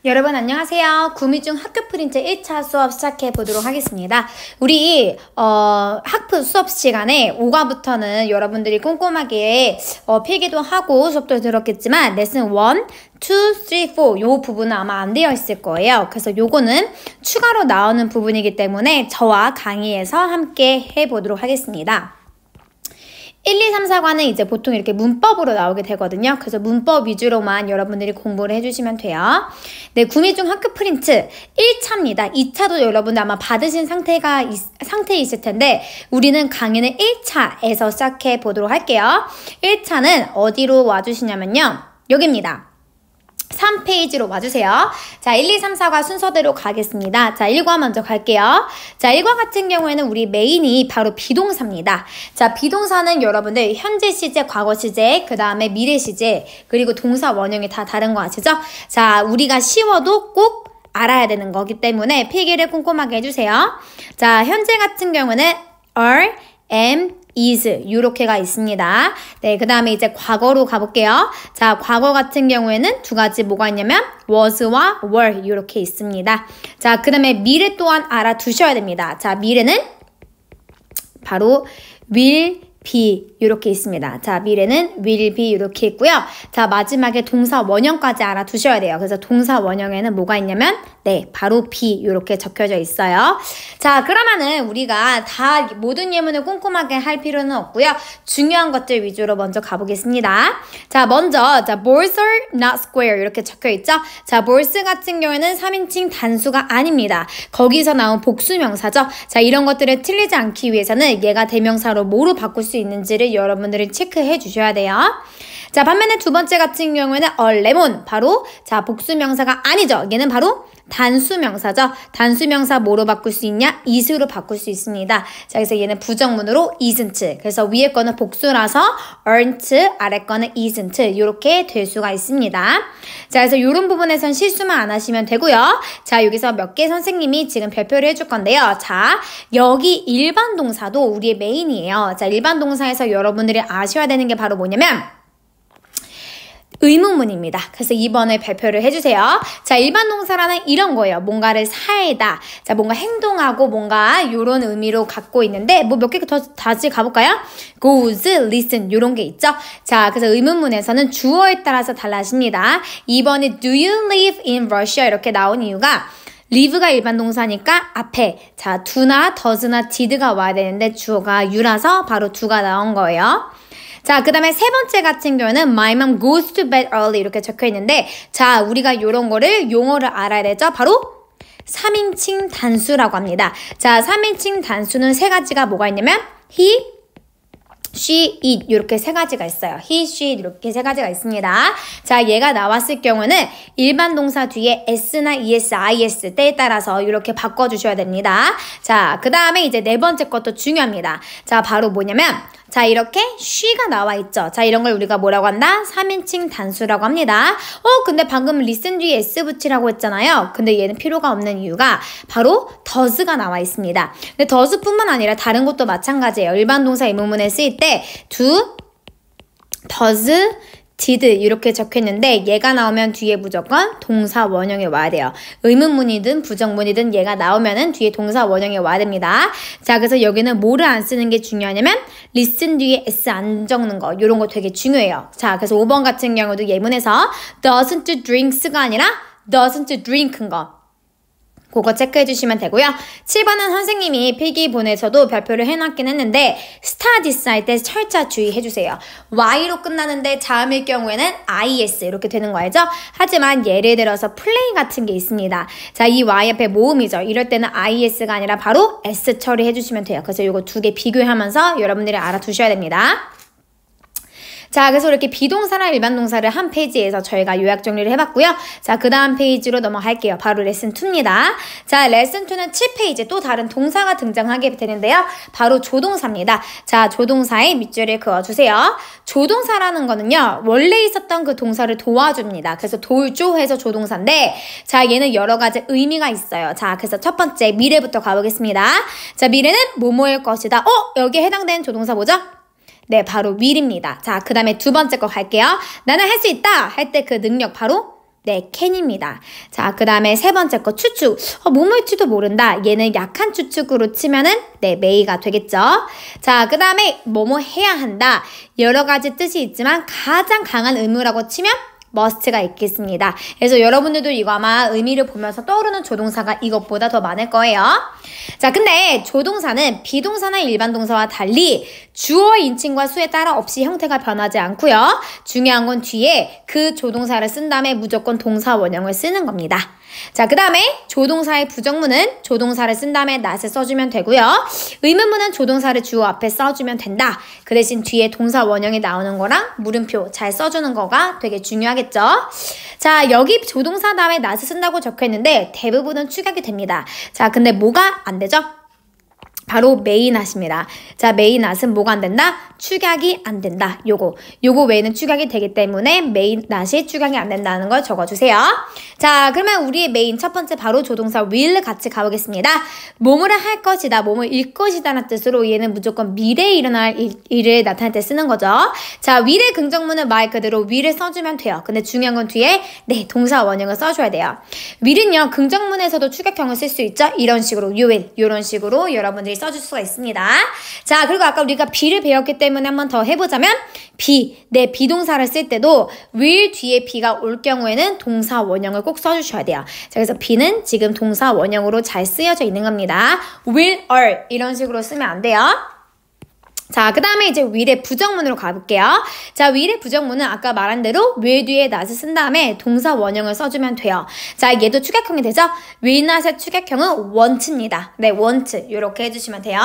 여러분 안녕하세요. 구미중 학교 프린트 1차 수업 시작해 보도록 하겠습니다. 우리 학부 수업 시간에 5과부터는 여러분들이 꼼꼼하게 필기도 하고 수업도 들었겠지만 레슨 1, 2, 3, 4 요 부분은 아마 안 되어 있을 거예요. 그래서 요거는 추가로 나오는 부분이기 때문에 저와 강의에서 함께 해보도록 하겠습니다. 1, 2, 3, 4과는 이제 보통 이렇게 문법으로 나오게 되거든요. 그래서 문법 위주로만 여러분들이 공부를 해주시면 돼요. 네, 구미중 학교 프린트 1차입니다. 2차도 여러분들 아마 받으신 상태에 있을 텐데 우리는 강의는 1차에서 시작해 보도록 할게요. 1차는 어디로 와주시냐면요. 여기입니다. 3페이지로 와주세요. 자, 1, 2, 3, 4과 순서대로 가겠습니다. 자, 1과 먼저 갈게요. 자, 1과 같은 경우에는 우리 메인이 바로 비동사입니다. 자, 비동사는 여러분들 현재 시제, 과거 시제, 그 다음에 미래 시제, 그리고 동사 원형이 다 다른 거 아시죠? 자, 우리가 쉬워도 꼭 알아야 되는 거기 때문에 필기를 꼼꼼하게 해주세요. 자, 현재 같은 경우는 are, am, is 이렇게가 있습니다. 네, 그 다음에 이제 과거로 가볼게요. 자, 과거 같은 경우에는 두 가지 뭐가 있냐면 was와 were 이렇게 있습니다. 자, 그 다음에 미래 또한 알아두셔야 됩니다. 자, 미래는 바로 will be 이렇게 있습니다. 자, 미래는 will be 이렇게 있고요. 자, 마지막에 동사 원형까지 알아두셔야 돼요. 그래서 동사 원형에는 뭐가 있냐면 네, 바로 be 이렇게 적혀져 있어요. 자, 그러면은 우리가 다 모든 예문을 꼼꼼하게 할 필요는 없고요. 중요한 것들 위주로 먼저 가보겠습니다. 자, 먼저 자, balls are not square 이렇게 적혀 있죠. 자, balls 같은 경우에는 3인칭 단수가 아닙니다. 거기서 나온 복수명사죠. 자, 이런 것들을 틀리지 않기 위해서는 얘가 대명사로 뭐로 바꿀 수 있는지를 여러분들이 체크해 주셔야 돼요. 자, 반면에 두 번째 같은 경우에는 a lemon 바로 자, 복수명사가 아니죠. 얘는 바로 단수명사죠. 단수명사 뭐로 바꿀 수 있냐? is로 바꿀 수 있습니다. 자, 그래서 얘는 부정문으로 isn't. 그래서 위에 거는 복수라서 aren't, 아래 거는 isn't. 이렇게 될 수가 있습니다. 자, 그래서 이런 부분에선 실수만 안 하시면 되고요. 자, 여기서 몇 개 선생님이 지금 발표를 해줄 건데요. 자, 여기 일반 동사도 우리의 메인이에요. 자, 일반 동사에서 여러분들이 아셔야 되는 게 바로 뭐냐면 의문문입니다. 그래서 2번을 발표를 해주세요. 자, 일반 동사라는 이런 거예요. 뭔가를 살다. 자, 뭔가 행동하고 뭔가 이런 의미로 갖고 있는데 뭐 몇 개 더 다시 가볼까요? goes, listen 이런 게 있죠. 자, 그래서 의문문에서는 주어에 따라서 달라집니다. 2번이 do you live in Russia 이렇게 나온 이유가 live가 일반 동사니까 앞에 자, do나 does나 did가 와야 되는데 주어가 you라서 바로 do가 나온 거예요. 자, 그 다음에 세 번째 같은 경우는 My mom goes to bed early 이렇게 적혀 있는데 자, 우리가 이런 거를 용어를 알아야 되죠. 바로 3인칭 단수라고 합니다. 자, 3인칭 단수는 세 가지가 뭐가 있냐면 he, she, it 이렇게 세 가지가 있어요. he, she 이렇게 세 가지가 있습니다. 자, 얘가 나왔을 경우는 일반 동사 뒤에 s나 es, is 때에 따라서 이렇게 바꿔주셔야 됩니다. 자, 그 다음에 이제 네 번째 것도 중요합니다. 자, 바로 뭐냐면 자, 이렇게 she가 나와 있죠. 자, 이런 걸 우리가 뭐라고 한다? 3인칭 단수라고 합니다. 근데 방금 listen 뒤에 s 붙이라고 했잖아요. 근데 얘는 필요가 없는 이유가 바로 does가 나와 있습니다. 근데 does뿐만 아니라 다른 것도 마찬가지예요. 일반 동사 의문문에 쓰일 때 do, does, did 이렇게 적혀있는데 얘가 나오면 뒤에 무조건 동사 원형에 와야 돼요. 의문문이든 부정문이든 얘가 나오면은 뒤에 동사 원형에 와야 됩니다. 자, 그래서 여기는 뭐를 안 쓰는 게 중요하냐면 listen 뒤에 s 안 적는 거 이런 거 되게 중요해요. 자, 그래서 5번 같은 경우도 예문에서 doesn't drinks가 아니라 doesn't drink인 거 그거 체크해 주시면 되고요. 7번은 선생님이 필기 본에서도 발표를 해놨긴 했는데 studies 할 때 철자 주의해 주세요. y로 끝나는데 자음일 경우에는 is 이렇게 되는 거 알죠? 하지만 예를 들어서 play 같은 게 있습니다. 자, 이 y 앞에 모음이죠. 이럴 때는 is가 아니라 바로 s 처리해 주시면 돼요. 그래서 이거 두 개 비교하면서 여러분들이 알아두셔야 됩니다. 자, 그래서 이렇게 비동사랑 일반 동사를 한 페이지에서 저희가 요약 정리를 해봤고요. 자, 그 다음 페이지로 넘어갈게요. 바로 레슨 2입니다. 자, 레슨 2는 7페이지 또 다른 동사가 등장하게 되는데요. 바로 조동사입니다. 자, 조동사에 밑줄을 그어주세요. 조동사라는 거는요, 원래 있었던 그 동사를 도와줍니다. 그래서 돌조해서 조동사인데, 자, 얘는 여러 가지 의미가 있어요. 자, 그래서 첫 번째 미래부터 가보겠습니다. 자, 미래는 뭐뭐일 것이다. 여기에 해당되는 조동사 뭐죠? 네, 바로 will입니다. 자, 그 다음에 두 번째 거 갈게요. 나는 할 수 있다 할 때 그 능력 바로 네, can입니다. 자, 그 다음에 세 번째 거 추측. 뭐뭐일지도 모른다. 얘는 약한 추측으로 치면은 네, may가 되겠죠. 자, 그 다음에 뭐뭐 해야 한다. 여러 가지 뜻이 있지만 가장 강한 의무라고 치면 must가 있겠습니다. 그래서 여러분들도 이거 아마 의미를 보면서 떠오르는 조동사가 이것보다 더 많을 거예요. 자, 근데 조동사는 비동사나 일반 동사와 달리 주어 인칭과 수에 따라 없이 형태가 변하지 않고요. 중요한 건 뒤에 그 조동사를 쓴 다음에 무조건 동사 원형을 쓰는 겁니다. 자, 그 다음에 조동사의 부정문은 조동사를 쓴 다음에 not을 써주면 되고요. 의문문은 조동사를 주어 앞에 써주면 된다. 그 대신 뒤에 동사 원형이 나오는 거랑 물음표 잘 써주는 거가 되게 중요하겠죠. 자, 여기 조동사 다음에 not을 쓴다고 적혀있는데 대부분은 축약이 됩니다. 자, 근데 뭐가 안 되죠? 바로 메인 not입니다. 자, 메인 not은 뭐가 안 된다? 축약이 안 된다. 요거 외에는 축약이 되기 때문에 메인 not이 축약이 안 된다는 걸 적어주세요. 자, 그러면 우리의 메인 첫 번째 바로 조동사 will 같이 가보겠습니다. 뭐뭐를 할 것이다, 뭐뭐 일 것이다라는 뜻으로 얘는 무조건 미래에 일어날 일을 나타낼 때 쓰는 거죠. 자, will의 긍정문은 말 그대로 will을 써주면 돼요. 근데 중요한 건 뒤에 네, 동사 원형을 써줘야 돼요. will은요, 긍정문에서도 축약형을 쓸 수 있죠. 이런 식으로 you will, 이런 식으로 여러분들이 써줄 수가 있습니다. 자, 그리고 아까 우리가 be를 배웠기 때문에 한 번 더 해보자면 be, 네, 비동사를 쓸 때도 will 뒤에 be가 올 경우에는 동사 원형을 꼭 써주셔야 돼요. 자, 그래서 be는 지금 동사 원형으로 잘 쓰여져 있는 겁니다. will, are 이런 식으로 쓰면 안 돼요. 자, 그 다음에 이제 will의 부정문으로 가볼게요. 자, will의 부정문은 아까 말한 대로 will 뒤에 not을 쓴 다음에 동사 원형을 써주면 돼요. 자, 얘도 축약형이 되죠? will not의 축약형은 want입니다. 네, want 이렇게 해주시면 돼요.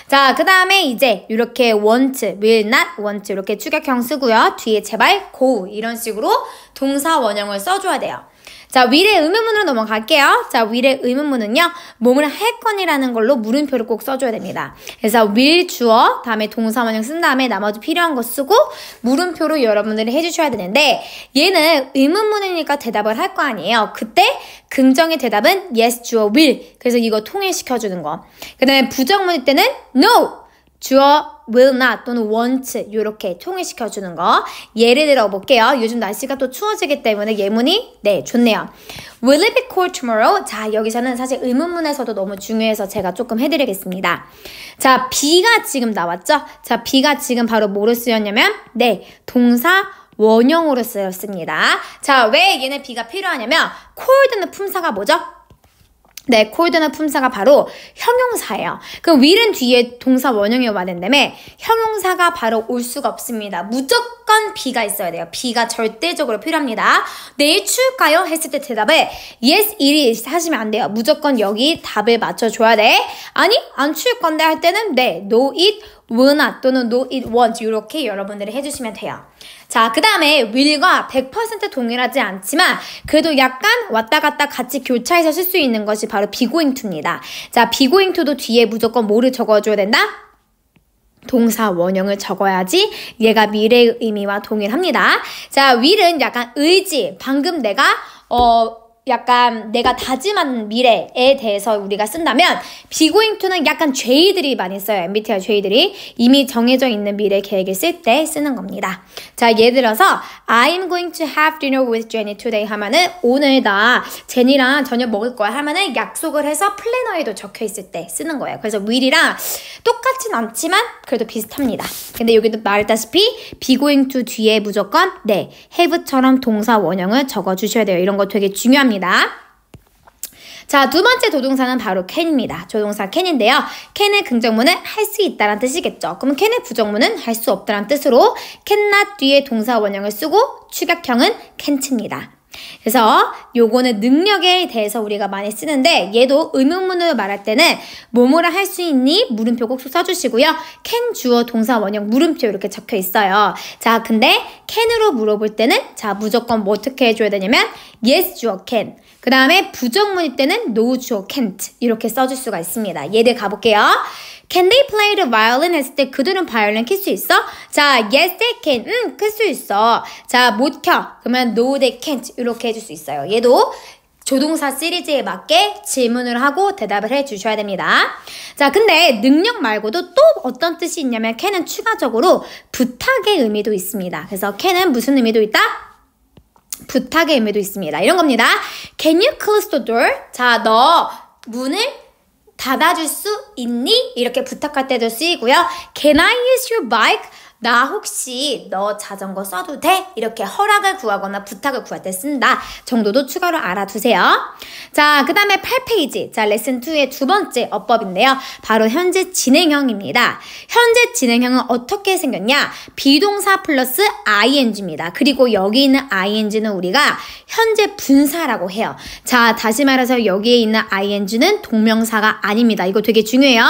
자, 그 다음에 이제 이렇게 want, will not, want 이렇게 축약형 쓰고요. 뒤에 제발 go 이런 식으로 동사 원형을 써줘야 돼요. 자, will의 의문문으로 넘어갈게요. 자, will의 의문문은요, 뭐뭐를 할 거니라는 걸로 물음표를 꼭 써줘야 됩니다. 그래서 will 주어, 다음에 동사 원형 쓴 다음에 나머지 필요한 거 쓰고 물음표로 여러분들이 해주셔야 되는데 얘는 의문문이니까 대답을 할 거 아니에요. 그때 긍정의 대답은 yes 주어 will. 그래서 이거 통일시켜주는 거. 그 다음에 부정문일 때는 no. 주어 will not 또는 want 이렇게 통일시켜주는 거. 예를 들어 볼게요. 요즘 날씨가 또 추워지기 때문에 예문이 네, 좋네요. Will it be cold tomorrow? 자, 여기서는 사실 의문문에서도 너무 중요해서 제가 조금 해드리겠습니다. 자, be가 지금 나왔죠? 자, be가 지금 바로 뭐로 쓰였냐면 네, 동사 원형으로 쓰였습니다. 자, 왜 얘네 be가 필요하냐면 cold는 품사가 뭐죠? 네, cold는 품사가 바로 형용사예요. 그럼 will은 뒤에 동사 원형이 와야 된다며 형용사가 바로 올 수가 없습니다. 무조건 be가 있어야 돼요. be가 절대적으로 필요합니다. 내일 추울까요? 했을 때 대답을 yes, it is 하시면 안 돼요. 무조건 여기 답을 맞춰줘야 돼. 아니, 안 추울 건데 할 때는 네, no, it will not 또는 no, it won't 이렇게 여러분들이 해주시면 돼요. 자, 그 다음에 will과 100% 동일하지 않지만 그래도 약간 왔다 갔다 같이 교차해서 쓸 수 있는 것이 바로 be going to입니다. 자, be going to도 뒤에 무조건 뭐를 적어줘야 된다? 동사 원형을 적어야지 얘가 미래의 의미와 동일합니다. 자, will은 약간 의지, 방금 내가 약간 내가 다짐한 미래에 대해서 우리가 쓴다면 be going to는 약간 죄의들이 많이 써요. MBTI 죄의들이 이미 정해져 있는 미래 계획을 쓸 때 쓰는 겁니다. 자, 예를 들어서 I'm going to have dinner with Jenny today 하면은 오늘 나 제니랑 저녁 먹을 거야 하면은 약속을 해서 플래너에도 적혀 있을 때 쓰는 거예요. 그래서 will이랑 똑같진 않지만 그래도 비슷합니다. 근데 여기도 말했다시피 be going to 뒤에 무조건 네, have처럼 동사 원형을 적어 주셔야 돼요. 이런 거 되게 중요합니다. 자, 두 번째 조동사는 바로 can입니다. 조동사 can인데요. can의 긍정문은 할 수 있다란 뜻이겠죠. 그럼 can의 부정문은 할 수 없다란 뜻으로 cannot 뒤에 동사 원형을 쓰고 축약형은 can't입니다. 그래서 요거는 능력에 대해서 우리가 많이 쓰는데 얘도 의문문으로 말할 때는 뭐뭐를 할 수 있니? 물음표 꼭 써주시고요. can 주어 동사 원형 물음표 이렇게 적혀 있어요. 자, 근데 can으로 물어볼 때는 자, 무조건 뭐 어떻게 해줘야 되냐면 yes 주어 can. 그 다음에 부정문일 때는 no 주어 can't 이렇게 써줄 수가 있습니다. 예를 가볼게요. Can they play the violin? 했을 때 그들은 바이올린 킬 수 있어? 자, yes they can. 킬 수 있어. 자, 못 켜. 그러면 no they can't. 이렇게 해줄 수 있어요. 얘도 조동사 시리즈에 맞게 질문을 하고 대답을 해주셔야 됩니다. 자, 근데 능력 말고도 또 어떤 뜻이 있냐면 can은 추가적으로 부탁의 의미도 있습니다. 그래서 can은 무슨 의미도 있다? 부탁의 의미도 있습니다. 이런 겁니다. Can you close the door? 자, 너 문을 닫아줄 수 있니? 이렇게 부탁할 때도 쓰이고요. Can I use your bike? 나 혹시 너 자전거 써도 돼? 이렇게 허락을 구하거나 부탁을 구할 때 쓴다 정도도 추가로 알아두세요. 자, 그 다음에 8페이지. 자, 레슨 2의 두 번째 어법인데요. 바로 현재 진행형입니다. 현재 진행형은 어떻게 생겼냐? 비동사 플러스 ing입니다. 그리고 여기 있는 ing는 우리가 현재 분사라고 해요. 자, 다시 말해서 여기에 있는 ing는 동명사가 아닙니다. 이거 되게 중요해요.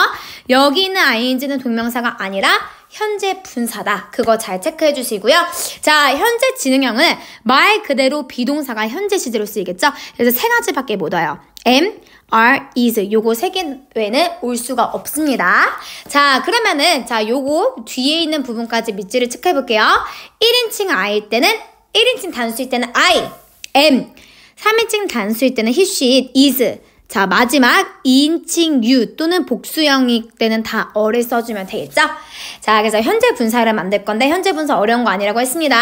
여기 있는 ing는 동명사가 아니라 현재 분사다. 그거 잘 체크해 주시고요. 자, 현재 진행형은 말 그대로 비동사가 현재 시제로 쓰이겠죠? 그래서 세 가지밖에 못 와요. am, are, is 요거 세 개 외에는 올 수가 없습니다. 자, 그러면은 자, 요거 뒤에 있는 부분까지 밑줄을 체크해 볼게요. 1인칭 I일 때는 1인칭 단수일 때는 I, am 3인칭 단수일 때는 he, she, is 자, 마지막 2인칭 you 또는 복수형일 때는 다 어를 써주면 되겠죠? 자, 그래서 현재 분사를 만들 건데 현재 분사 어려운 거 아니라고 했습니다.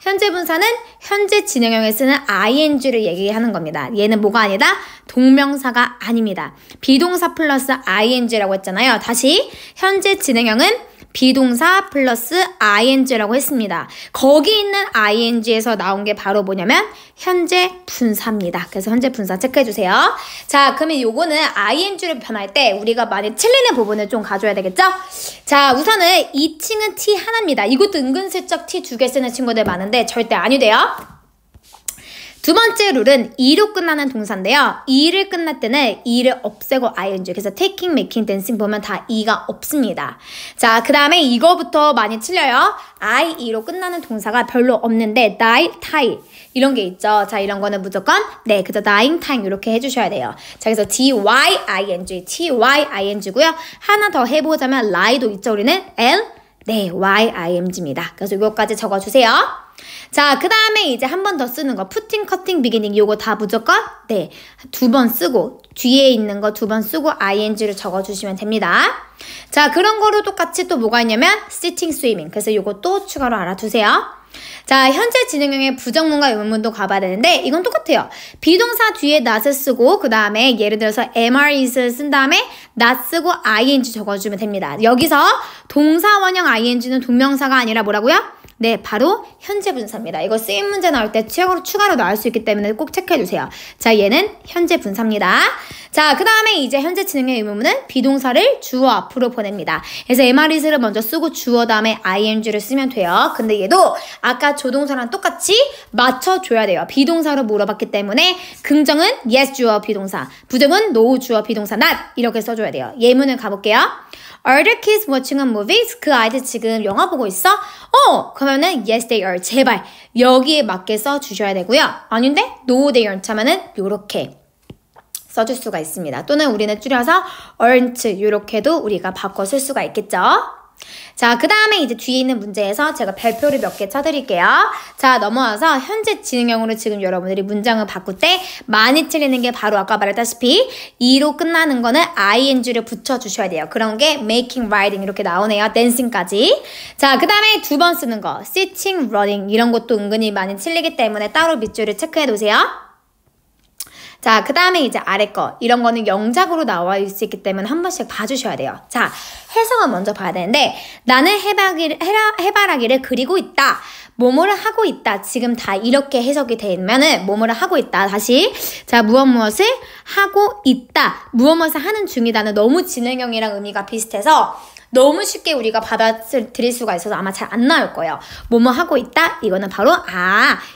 현재 분사는 현재 진행형에 쓰는 ing를 얘기하는 겁니다. 얘는 뭐가 아니다? 동명사가 아닙니다. 비동사 플러스 ing라고 했잖아요. 다시 현재 진행형은 비동사 플러스 ing라고 했습니다. 거기 있는 ing에서 나온 게 바로 뭐냐면 현재 분사입니다. 그래서 현재 분사 체크해주세요. 자, 그러면 요거는 ing를 변할 때 우리가 많이 틀리는 부분을 좀 가져야 되겠죠? 자, 우선은 2층은 t 하나입니다. 이것도 은근슬쩍 t 두 개 쓰는 친구들 많은데 절대 아니 돼요. 두 번째 룰은 e로 끝나는 동사인데요. e를 끝날 때는 e를 없애고 ing. 그래서 taking, making, dancing 보면 다 e가 없습니다. 자, 그 다음에 이거부터 많이 틀려요. ie로 끝나는 동사가 별로 없는데 die, tie 이런 게 있죠. 자, 이런 거는 무조건 네, 그저 dying, time 이렇게 해주셔야 돼요. 자, 그래서 dying, tying고요. 하나 더 해보자면 lie도 있죠. 우리는 l, 네, ying입니다. 그래서 이거까지 적어주세요. 자, 그 다음에 이제 한 번 더 쓰는 거 putting, cutting, beginning 요거 다 무조건 네, 두 번 쓰고 뒤에 있는 거 두 번 쓰고 ing를 적어주시면 됩니다. 자, 그런 거로 똑같이 또 뭐가 있냐면 sitting, swimming 그래서 요것도 추가로 알아두세요. 자, 현재 진행형의 부정문과 의문문도 가봐야 되는데 이건 똑같아요. 비동사 뒤에 not을 쓰고 그 다음에 예를 들어서 am, are, is를 쓴 다음에 not 쓰고 ing 적어주면 됩니다. 여기서 동사 원형 ing는 동명사가 아니라 뭐라고요? 네, 바로 현재 분사입니다. 이거 쓰임 문제 나올 때 추가로 나올 수 있기 때문에 꼭 체크해주세요. 자, 얘는 현재 분사입니다. 자, 그 다음에 이제 현재 진행형 의문문은 비동사를 주어 앞으로 보냅니다. 그래서 MRIS를 먼저 쓰고 주어 다음에 ING를 쓰면 돼요. 근데 얘도 아까 조동사랑 똑같이 맞춰줘야 돼요. 비동사로 물어봤기 때문에 긍정은 yes 주어 비동사, 부정은 no 주어 비동사 not 이렇게 써줘야 돼요. 예문을 가볼게요. Are the kids watching a movie? 그 아이들 지금 영화 보고 있어? 그러면은 yes they are. 제발 여기에 맞게 써주셔야 되고요. 아닌데 no they aren't 하면은 요렇게 써줄 수가 있습니다. 또는 우리는 줄여서 aren't 이렇게도 우리가 바꿔 쓸 수가 있겠죠. 자, 그 다음에 이제 뒤에 있는 문제에서 제가 별표를 몇 개 쳐드릴게요. 자, 넘어와서 현재 진행형으로 지금 여러분들이 문장을 바꿀 때 많이 틀리는 게 바로 아까 말했다시피 e로 끝나는 거는 ing를 붙여주셔야 돼요. 그런 게 making, riding 이렇게 나오네요. dancing까지. 자, 그 다음에 두 번 쓰는 거 sitting, running 이런 것도 은근히 많이 틀리기 때문에 따로 밑줄을 체크해 두세요. 자, 그 다음에 이제 아래 거 이런 거는 영작으로 나와 있기 때문에 한 번씩 봐주셔야 돼요. 자, 해석을 먼저 봐야 되는데 나는 해바라기를 그리고 있다. 뭐뭐를 하고 있다. 지금 다 이렇게 해석이 되면은 뭐뭐를 하고 있다. 다시 자, 무엇을 하고 있다. 무엇을 하는 중이다는 너무 진행형이랑 의미가 비슷해서 너무 쉽게 우리가 받아들일 수가 있어서 아마 잘 안 나올 거예요. 뭐뭐 하고 있다? 이거는 바로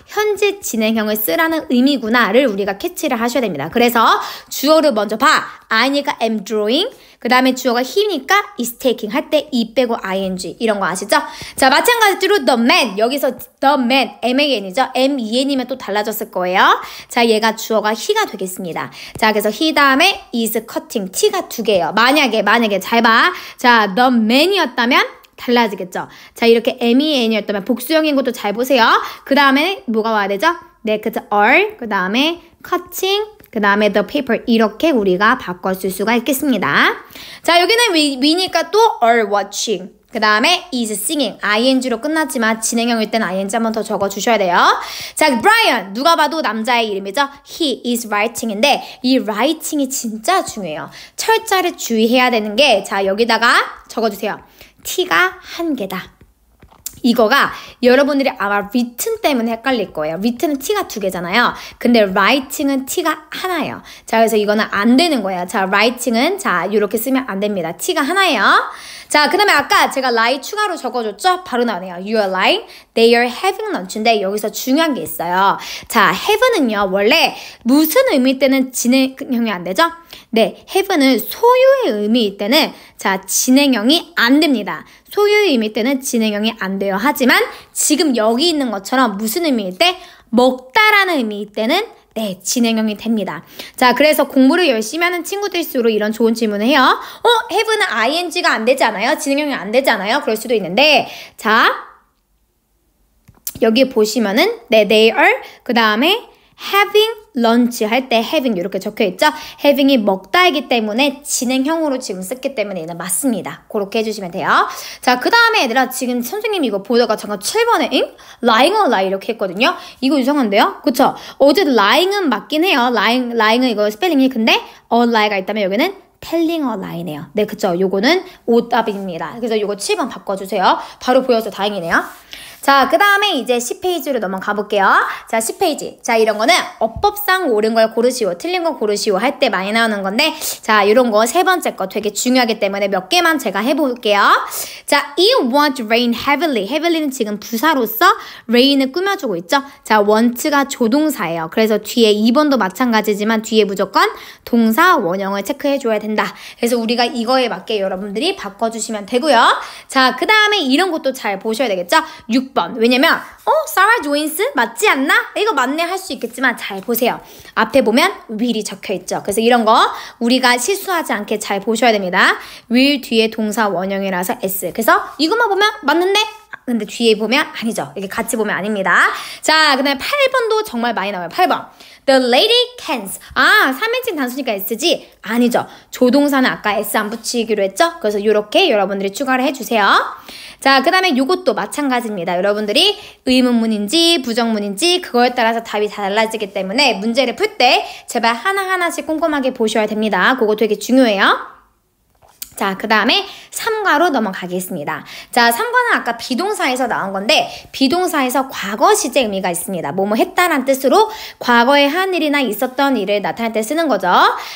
현재 진행형을 쓰라는 의미구나를 우리가 캐치를 하셔야 됩니다. 그래서 주어를 먼저 봐. I니까 am drawing. 그 다음에 주어가 he니까 is taking 할 때 e 빼고 ing 이런 거 아시죠? 자, 마찬가지로 the man 여기서 the man man이죠. men이면 또 달라졌을 거예요. 자, 얘가 주어가 he가 되겠습니다. 자, 그래서 he 다음에 is cutting t가 두 개예요. 만약에 잘 봐. 자, the man이었다면 달라지겠죠. 자, 이렇게 men이었다면 복수형인 것도 잘 보세요. 그 다음에 뭐가 와야 되죠? 네, 그죠. are 그 다음에 cutting 그 다음에 the paper 이렇게 우리가 바꿔 쓸 수가 있겠습니다. 자, 여기는 we니까 또 are watching 그 다음에 is singing. ing로 끝났지만 진행형일 때는 ing 한 번 더 적어주셔야 돼요. 자, Brian. 누가 봐도 남자의 이름이죠. He is writing인데 이 writing이 진짜 중요해요. 철자를 주의해야 되는 게 자, 여기다가 적어주세요. t가 한 개다. 이거가 여러분들이 아마 written 때문에 헷갈릴 거예요. written은 t가 두 개잖아요. 근데 writing은 t가 하나예요. 자, 그래서 이거는 안 되는 거예요. 자, writing은 자, 이렇게 쓰면 안 됩니다. t가 하나예요. 자, 그 다음에 아까 제가 lie 추가로 적어줬죠? 바로 나오네요. You are lying, they are having lunch인데 여기서 중요한 게 있어요. 자, have는요, 원래 무슨 의미 때는 진행형이 안 되죠? 네, have는 소유의 의미일 때는 자, 진행형이 안 됩니다. 소유의 의미 때는 진행형이 안 돼요. 하지만 지금 여기 있는 것처럼 무슨 의미일 때? 먹다라는 의미일 때는 네, 진행형이 됩니다. 자, 그래서 공부를 열심히 하는 친구들일수록 이런 좋은 질문을 해요. have는 ing가 안 되지 않아요? 진행형이 안 되지 않아요? 그럴 수도 있는데 자, 여기 보시면은 네, they are 그 다음에 having lunch 할 때 having 이렇게 적혀있죠? having이 먹다이기 때문에 진행형으로 지금 썼기 때문에 얘는 맞습니다. 그렇게 해주시면 돼요. 자, 그 다음에 얘들아 지금 선생님이 이거 보다가 잠깐 7번에 lying or lie 이렇게 했거든요. 이거 이상한데요? 그쵸? 어제도 lying은 맞긴 해요. lying은 이거 스펠링이 근데 a lie가 있다면 여기는 telling a lie네요. 네, 그쵸? 요거는 오답입니다. 그래서 요거 7번 바꿔주세요. 바로 보여서 다행이네요. 자, 그 다음에 이제 10페이지로 넘어가 볼게요. 자, 10페이지. 자, 이런 거는 어법상 옳은 걸 고르시오, 틀린 거 고르시오 할 때 많이 나오는 건데, 자, 이런 거 세 번째 거 되게 중요하기 때문에 몇 개만 제가 해볼게요. 자, it won't rain heavily. heavily는 지금 부사로서 rain을 꾸며주고 있죠. 자, want가 조동사예요. 그래서 뒤에 2번도 마찬가지지만 뒤에 무조건 동사 원형을 체크해줘야 된다. 그래서 우리가 이거에 맞게 여러분들이 바꿔주시면 되고요. 자, 그 다음에 이런 것도 잘 보셔야 되겠죠. 6번. 왜냐면 Sarah Joins 맞지 않나? 이거 맞네 할 수 있겠지만 잘 보세요. 앞에 보면 will이 적혀있죠. 그래서 이런 거 우리가 실수하지 않게 잘 보셔야 됩니다. will 뒤에 동사 원형이라서 s. 그래서 이것만 보면 맞는데? 근데 뒤에 보면 아니죠. 이렇게 같이 보면 아닙니다. 자, 그 다음에 8번도 정말 많이 나와요. 8번. The lady cans. 아, 3인칭 단수니까 S지? 아니죠. 조동사는 아까 S 안 붙이기로 했죠? 그래서 이렇게 여러분들이 추가를 해주세요. 자, 그 다음에 요것도 마찬가지입니다. 여러분들이 의문문인지 부정문인지 그거에 따라서 답이 다 달라지기 때문에 문제를 풀 때 제발 하나하나씩 꼼꼼하게 보셔야 됩니다. 그거 되게 중요해요. 자, 그 다음에 3과로 넘어가겠습니다. 자, 3과는 아까 비동사에서 나온 건데 비동사에서 과거 시제 의미가 있습니다. 뭐뭐 했다란 뜻으로 과거에 한 일이나 있었던 일을 나타낼 때 쓰는 거죠.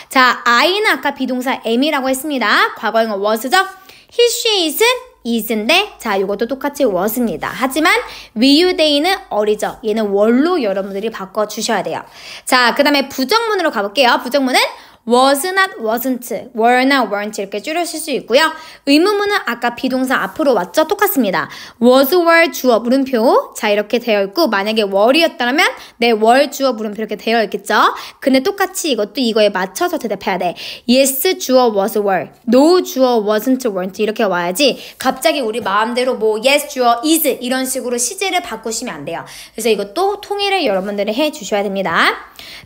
자, I는 아까 비동사 am이라고 했습니다. 과거형은 was죠. he, she, is은 is인데 자, 이것도 똑같이 was입니다. 하지만 we, you, they는 어리죠. 얘는 were로 여러분들이 바꿔주셔야 돼요. 자, 그 다음에 부정문으로 가볼게요. 부정문은 was not, wasn't, were not, weren't 이렇게 줄여실 수 있고요. 의문문은 아까 비동사 앞으로 왔죠? 똑같습니다. was, were, 주어, 물음표 자, 이렇게 되어 있고 만약에 were이었다면 네, were, 주어, 물음표 이렇게 되어 있겠죠? 근데 똑같이 이것도 이거에 맞춰서 대답해야 돼. yes, 주어, was, were no, 주어, wasn't, weren't 이렇게 와야지 갑자기 우리 마음대로 뭐 yes, 주어, is 이런 식으로 시제를 바꾸시면 안 돼요. 그래서 이것도 통일을 여러분들이 해주셔야 됩니다.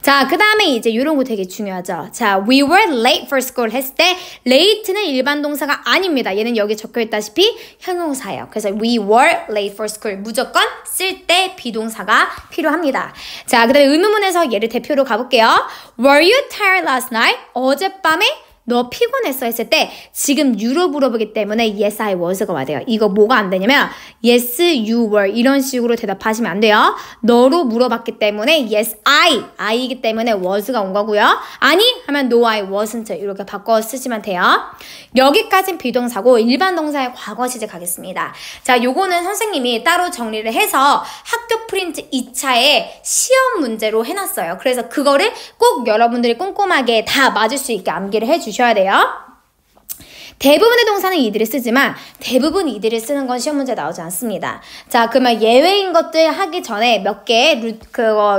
자, 그 다음에 이제 이런 거 되게 중요하죠. 자, we were late for school 했을 때 late는 일반 동사가 아닙니다. 얘는 여기 적혀있다시피 형용사예요. 그래서 we were late for school 무조건 쓸 때 비동사가 필요합니다. 자, 그 다음에 의문문에서 얘를 대표로 가볼게요. Were you tired last night? 어젯밤에 너 피곤했어 했을 때 지금 you로 물어보기 때문에 yes, I was가 와야 돼요. 이거 뭐가 안 되냐면 yes, you were 이런 식으로 대답하시면 안 돼요. 너로 물어봤기 때문에 yes, I이기 때문에 was가 온 거고요. 아니 하면 no, I wasn't 이렇게 바꿔 쓰시면 돼요. 여기까지는 비동사고 일반 동사의 과거 시제 가겠습니다. 자, 요거는 선생님이 따로 정리를 해서 학교 프린트 2차에 시험 문제로 해놨어요. 그래서 그거를 꼭 여러분들이 꼼꼼하게 다 맞을 수 있게 암기를 해주셔야 돼요. 대부분의 동사는 이들을 쓰지만 대부분 이들을 쓰는 건 시험 문제 나오지 않습니다. 자, 그러면 예외인 것들 하기 전에 몇 개의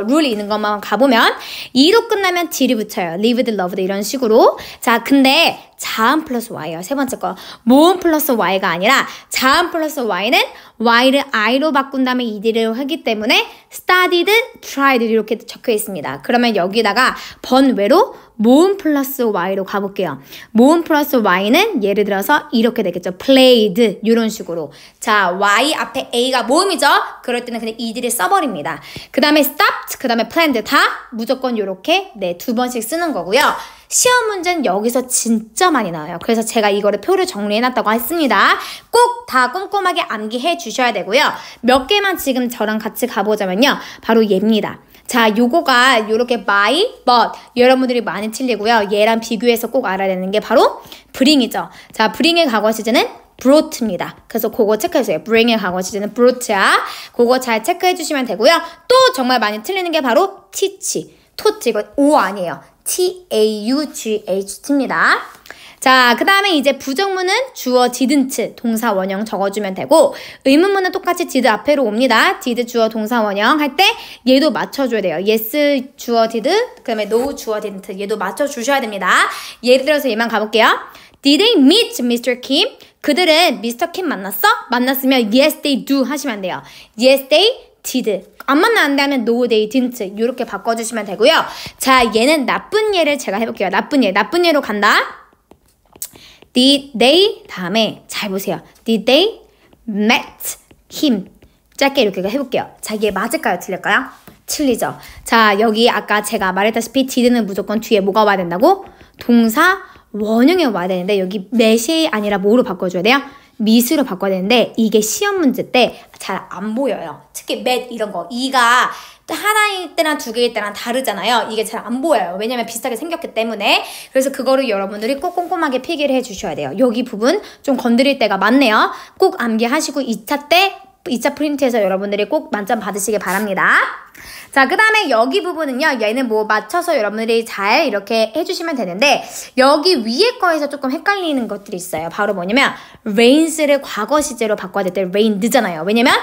룰이 있는 것만 가보면 2로 끝나면 d를 붙여요. lived, loved 이런 식으로. 자, 근데 자음 플러스 y예요. 세 번째 거. 모음 플러스 y가 아니라 자음 플러스 y는 y를 i로 바꾼 다음에 ed를 하기 때문에 studied, tried 이렇게 적혀 있습니다. 그러면 여기다가 번외로 모음 플러스 y로 가볼게요. 모음 플러스 y는 예를 들어서 이렇게 되겠죠. played 이런 식으로. 자, y 앞에 a가 모음이죠. 그럴 때는 그냥 ed를 써버립니다. 그 다음에 stopped, 그 다음에 planned 다 무조건 이렇게 네, 2번씩 쓰는 거고요. 시험 문제는 여기서 진짜 많이 나와요. 그래서 제가 이거를 표를 정리해놨다고 했습니다. 꼭 다 꼼꼼하게 암기해 주셔야 되고요. 몇 개만 지금 저랑 같이 가보자면요. 바로 얘입니다. 자, 요거가 요렇게 by, but 여러분들이 많이 틀리고요. 얘랑 비교해서 꼭 알아야 되는 게 바로 bring이죠. 자, bring의 과거 시제는 brought입니다. 그래서 그거 체크해주세요. bring의 과거 시제는 brought야. 그거 잘 체크해 주시면 되고요. 또 정말 많이 틀리는 게 바로 teach. taught 이거 O 아니에요. T-A-U-G-H입니다. 자, 그 다음에 이제 부정문은 주어 didn't 동사 원형 적어주면 되고 의문문은 똑같이 did 앞에로 옵니다. did 주어 동사 원형 할 때 얘도 맞춰줘야 돼요. yes 주어 did 그 다음에 no 주어 didn't 얘도 맞춰주셔야 됩니다. 예를 들어서 얘만 가볼게요. Did they meet Mr. Kim? 그들은 Mr. Kim 만났어? 만났으면 yes they do 하시면 안 돼요. yes they did. 안 만났는데 하면 no they didn't 이렇게 바꿔주시면 되고요. 자, 얘는 나쁜 예를 제가 해볼게요. 나쁜 예로 간다. Did they 다음에 잘 보세요. Did they met him? 짧게 이렇게 해볼게요. 자, 이게 맞을까요? 틀릴까요? 틀리죠. 자, 여기 아까 제가 말했다시피 did는 무조건 뒤에 뭐가 와야 된다고? 동사 원형이 와야 되는데 여기 met이 아니라 뭐로 바꿔줘야 돼요? mit으로 바꿔야 되는데 이게 시험 문제 때 잘 안 보여요. 특히 met 이런 거. 이가 하나일 때랑 두 개일 때랑 다르잖아요. 이게 잘 안 보여요. 왜냐면 비슷하게 생겼기 때문에. 그래서 그거를 여러분들이 꼭 꼼꼼하게 필기를 해주셔야 돼요. 여기 부분 좀 건드릴 때가 많네요. 꼭 암기하시고 2차 프린트에서 여러분들이 꼭 만점 받으시길 바랍니다. 자, 그 다음에 여기 부분은요. 얘는 뭐 맞춰서 여러분들이 잘 이렇게 해주시면 되는데 여기 위에 거에서 조금 헷갈리는 것들이 있어요. 바로 뭐냐면 rains를 과거 시제로 바꿔야 될 때 rained잖아요. 왜냐면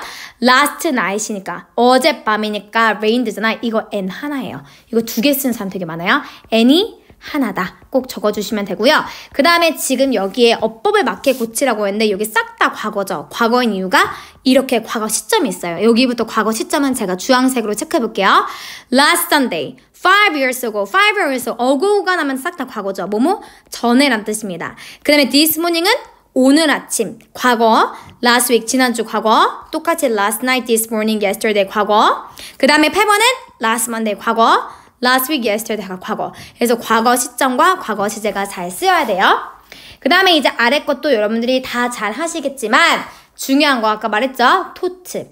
last night이니까 어젯밤이니까 rained잖아. 이거 n 하나예요. 이거 2개 쓰는 사람 되게 많아요. n이 하나다. 꼭 적어주시면 되고요. 그 다음에 지금 여기에 어법을 맞게 고치라고 했는데 여기 싹 다 과거죠. 과거인 이유가 이렇게 과거 시점이 있어요. 여기부터 과거 시점은 제가 주황색으로 체크해 볼게요. Last Sunday, 5 years ago, 5 years ago가 나면 싹 다 과거죠. 뭐뭐? 전에란 뜻입니다. 그 다음에 this morning은 오늘 아침, 과거, last week, 지난주 과거, 똑같이 last night, this morning, yesterday, 과거. 그 다음에 8번은 last Monday, 과거, last week, yesterday가 과거. 그래서 과거 시점과 과거 시제가 잘 쓰여야 돼요. 그 다음에 이제 아래 것도 여러분들이 다 잘 하시겠지만 중요한 거 아까 말했죠? taught.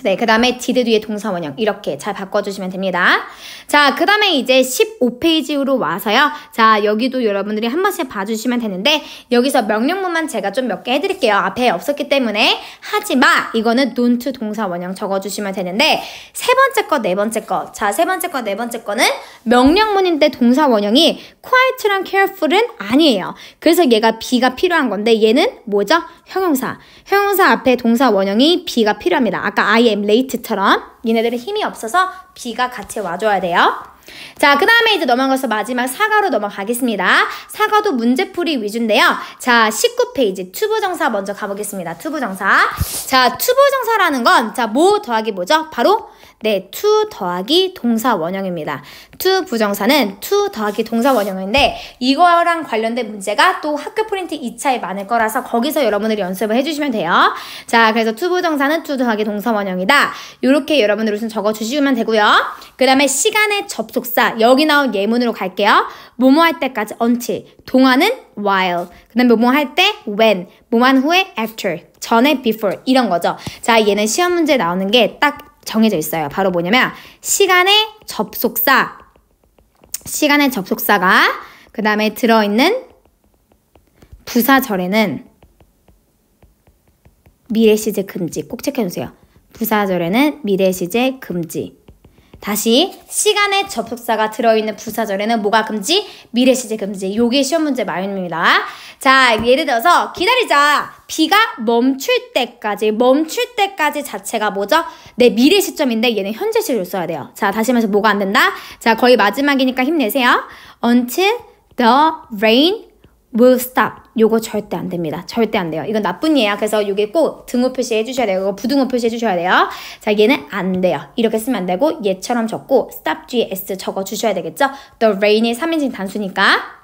네, 그 다음에 did 뒤에 동사 원형 이렇게 잘 바꿔주시면 됩니다. 자, 그 다음에 이제 15페이지로 와서요. 자, 여기도 여러분들이 한 번씩 봐주시면 되는데 여기서 명령문만 제가 좀 몇 개 해드릴게요. 앞에 없었기 때문에 하지마 이거는 don't 동사 원형 적어주시면 되는데 세 번째 거, 네 번째 거. 자, 세 번째 거, 네 번째 거는 명령문인데 동사 원형이 quiet랑 careful은 아니에요. 그래서 얘가 be가 필요한 건데 얘는 뭐죠? 형용사. 형용사 앞에 동사 원형이 be가 필요합니다. 아까 I am late처럼 얘네들은 힘이 없어서 be가 같이 와줘야 돼요. 자, 그 다음에 이제 넘어가서 마지막 사과로 넘어가겠습니다. 사과도 문제풀이 위주인데요. 자, 19페이지 투부정사 먼저 가보겠습니다. 투부정사. 자, 투부정사라는 건 자, 뭐 더하기 뭐죠? 바로 네, to 더하기 동사 원형입니다. to 부정사는 to 더하기 동사 원형인데 이거랑 관련된 문제가 또 학교 프린트 2차에 많을 거라서 거기서 여러분들이 연습을 해주시면 돼요. 자, 그래서 to 부정사는 to 더하기 동사 원형이다. 이렇게 여러분들 우선 적어주시면 되고요. 그 다음에 시간의 접속사 여기 나온 예문으로 갈게요. 뭐뭐 할 때까지 until, 동화는 while, 그 다음에 뭐뭐 할 때 when, 뭐만 후에 after, 전에 before 이런 거죠. 자, 얘는 시험 문제에 나오는 게 딱 정해져 있어요. 바로 뭐냐면 시간의 접속사가 그 다음에 들어있는 부사절에는 미래시제 금지 꼭 체크해주세요. 부사절에는 미래시제 금지. 다시 시간의 접속사가 들어있는 부사절에는 뭐가 금지? 미래시제 금지. 요게 시험 문제 마련입니다. 자, 예를 들어서 기다리자. 비가 멈출 때까지 자체가 뭐죠? 네, 미래 시점인데 얘는 현재 시를 써야 돼요. 자, 다시 말해서 뭐가 안 된다? 자, 거의 마지막이니까 힘내세요. Until the rain will stop. 요거 절대 안 됩니다. 절대 안 돼요. 이건 나쁜 예야. 그래서 요게 꼭 등호 표시해 주셔야 돼요. 이거 부등호 표시해 주셔야 돼요. 자, 얘는 안 돼요. 이렇게 쓰면 안 되고 얘처럼 적고 stop 뒤에 s 적어 주셔야 되겠죠? The rain이 3인칭 단수니까.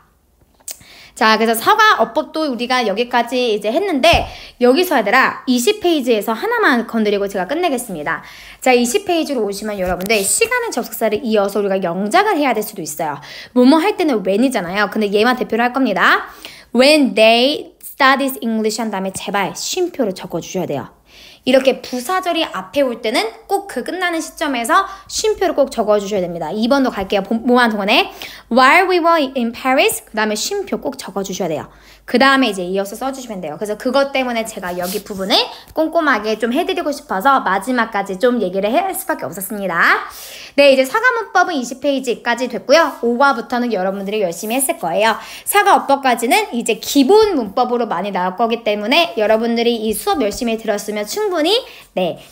자, 그래서 사과 어법도 우리가 여기까지 이제 했는데 여기서 얘들아 20페이지에서 하나만 건드리고 제가 끝내겠습니다. 자, 20페이지로 오시면 여러분들 시간의 접속사를 이어서 우리가 영작을 해야 될 수도 있어요. 뭐뭐 할 때는 when이잖아요. 근데 얘만 대표로 할 겁니다. When they studied English 한 다음에 제발 쉼표를 적어주셔야 돼요. 이렇게 부사절이 앞에 올 때는 꼭 그 끝나는 시점에서 쉼표를 꼭 적어주셔야 됩니다. 2번도 갈게요. 뭐만 동안에 While we were in Paris 그 다음에 쉼표 꼭 적어주셔야 돼요. 그 다음에 이제 이어서 써주시면 돼요. 그래서 그것 때문에 제가 여기 부분을 꼼꼼하게 좀 해드리고 싶어서 마지막까지 좀 얘기를 할 수밖에 없었습니다. 네, 이제 사과문법은 20페이지까지 됐고요. 5과부터는 여러분들이 열심히 했을 거예요. 사과어법까지는 이제 기본 문법으로 많이 나올 거기 때문에 여러분들이 이 수업 열심히 들었으면 충분히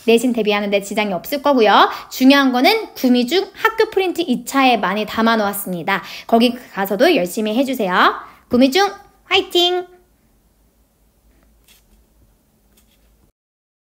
내신 대비하는데 지장이 없을 거고요. 중요한 거는 구미중 학교 프린트 2차에 많이 담아 놓았습니다. 거기 가서도 열심히 해주세요. 구미중 화이팅!